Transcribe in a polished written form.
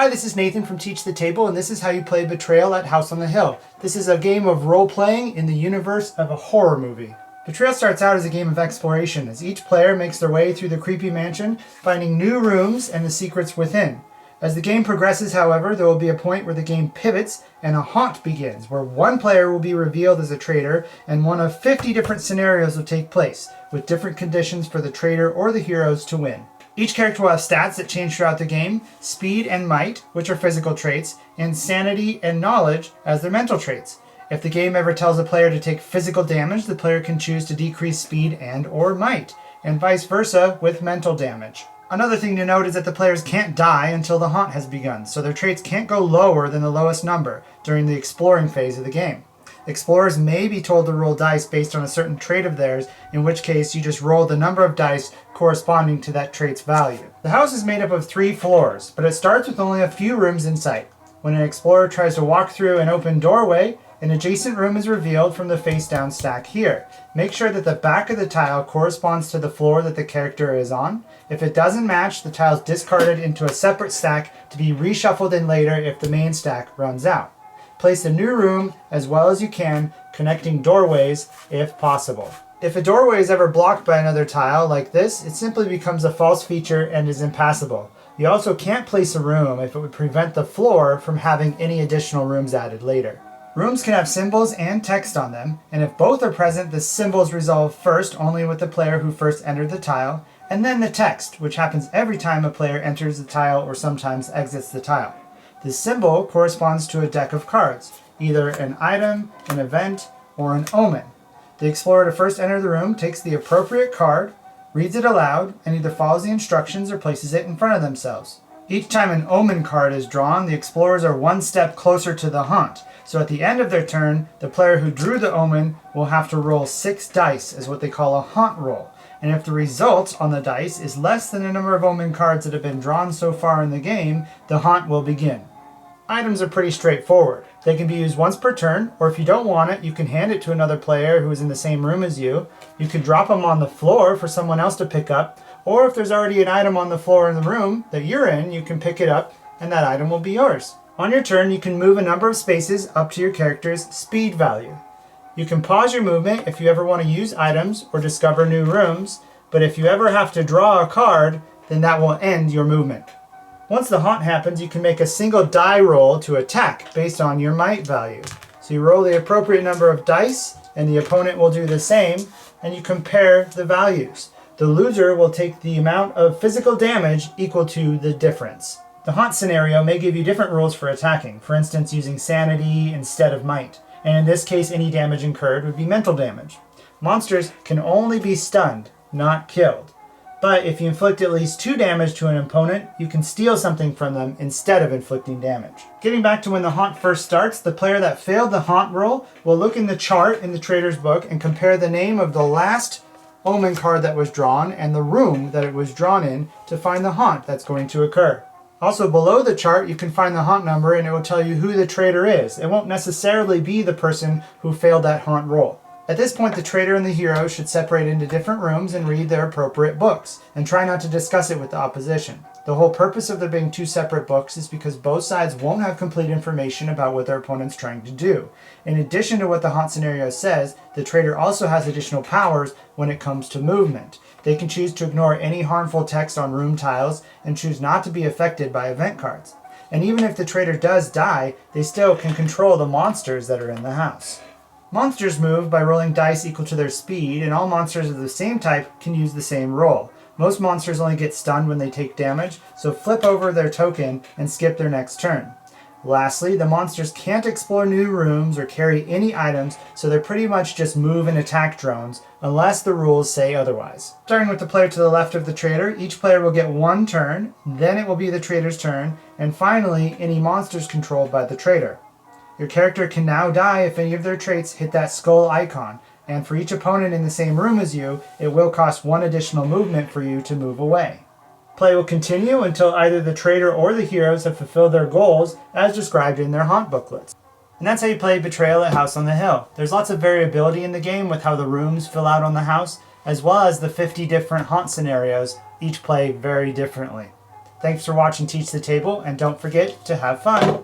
Hi, this is Nathan from Teach the Table, and this is how you play Betrayal at House on the Hill. This is a game of role-playing in the universe of a horror movie. Betrayal starts out as a game of exploration, as each player makes their way through the creepy mansion, finding new rooms and the secrets within. As the game progresses, however, there will be a point where the game pivots and a haunt begins, where one player will be revealed as a traitor, and one of 50 different scenarios will take place, with different conditions for the traitor or the heroes to win. Each character will have stats that change throughout the game: speed and might, which are physical traits, and sanity and knowledge as their mental traits. If the game ever tells a player to take physical damage, the player can choose to decrease speed and or might, and vice versa with mental damage. Another thing to note is that the players can't die until the haunt has begun, so their traits can't go lower than the lowest number during the exploring phase of the game. Explorers may be told to roll dice based on a certain trait of theirs, in which case you just roll the number of dice corresponding to that trait's value. The house is made up of 3 floors, but it starts with only a few rooms in sight. When an explorer tries to walk through an open doorway, an adjacent room is revealed from the face-down stack here. Make sure that the back of the tile corresponds to the floor that the character is on. If it doesn't match, the tile is discarded into a separate stack to be reshuffled in later if the main stack runs out. Place the new room as well as you can, connecting doorways if possible. If a doorway is ever blocked by another tile like this, it simply becomes a false feature and is impassable. You also can't place a room if it would prevent the floor from having any additional rooms added later. Rooms can have symbols and text on them, and if both are present, the symbols resolve first only with the player who first entered the tile, and then the text, which happens every time a player enters the tile or sometimes exits the tile. The symbol corresponds to a deck of cards, either an item, an event, or an omen. The explorer to first enter the room takes the appropriate card, reads it aloud, and either follows the instructions or places it in front of themselves. Each time an omen card is drawn, the explorers are one step closer to the haunt. So at the end of their turn, the player who drew the omen will have to roll 6 dice as what they call a haunt roll. And if the result on the dice is less than the number of omen cards that have been drawn so far in the game, the haunt will begin. Items are pretty straightforward. They can be used once per turn, or if you don't want it, you can hand it to another player who is in the same room as you. You can drop them on the floor for someone else to pick up, or if there's already an item on the floor in the room that you're in, you can pick it up and that item will be yours. On your turn, you can move a number of spaces up to your character's speed value. You can pause your movement if you ever want to use items or discover new rooms, but if you ever have to draw a card, then that will end your movement. Once the haunt happens, you can make a single die roll to attack based on your might value. So you roll the appropriate number of dice, and the opponent will do the same, and you compare the values. The loser will take the amount of physical damage equal to the difference. The haunt scenario may give you different rules for attacking, for instance using sanity instead of might, and in this case any damage incurred would be mental damage. Monsters can only be stunned, not killed. But if you inflict at least 2 damage to an opponent, you can steal something from them instead of inflicting damage. Getting back to when the haunt first starts, the player that failed the haunt roll will look in the chart in the trader's book and compare the name of the last omen card that was drawn and the room that it was drawn in to find the haunt that's going to occur. Also below the chart you can find the haunt number and it will tell you who the traitor is. It won't necessarily be the person who failed that haunt roll. At this point the traitor and the hero should separate into different rooms and read their appropriate books, and try not to discuss it with the opposition. The whole purpose of there being 2 separate books is because both sides won't have complete information about what their opponent's trying to do. In addition to what the haunt scenario says, the traitor also has additional powers when it comes to movement. They can choose to ignore any harmful text on room tiles and choose not to be affected by event cards. And even if the traitor does die, they still can control the monsters that are in the house. Monsters move by rolling dice equal to their speed, and all monsters of the same type can use the same roll. Most monsters only get stunned when they take damage, so flip over their token and skip their next turn. Lastly, the monsters can't explore new rooms or carry any items, so they're pretty much just move and attack drones, unless the rules say otherwise. Starting with the player to the left of the traitor, each player will get 1 turn, then it will be the traitor's turn, and finally any monsters controlled by the traitor. Your character can now die if any of their traits hit that skull icon, and for each opponent in the same room as you, it will cost 1 additional movement for you to move away. Play will continue until either the traitor or the heroes have fulfilled their goals as described in their haunt booklets. And that's how you play Betrayal at House on the Hill. There's lots of variability in the game with how the rooms fill out on the house, as well as the 50 different haunt scenarios, each play very differently. Thanks for watching Teach the Table, and don't forget to have fun.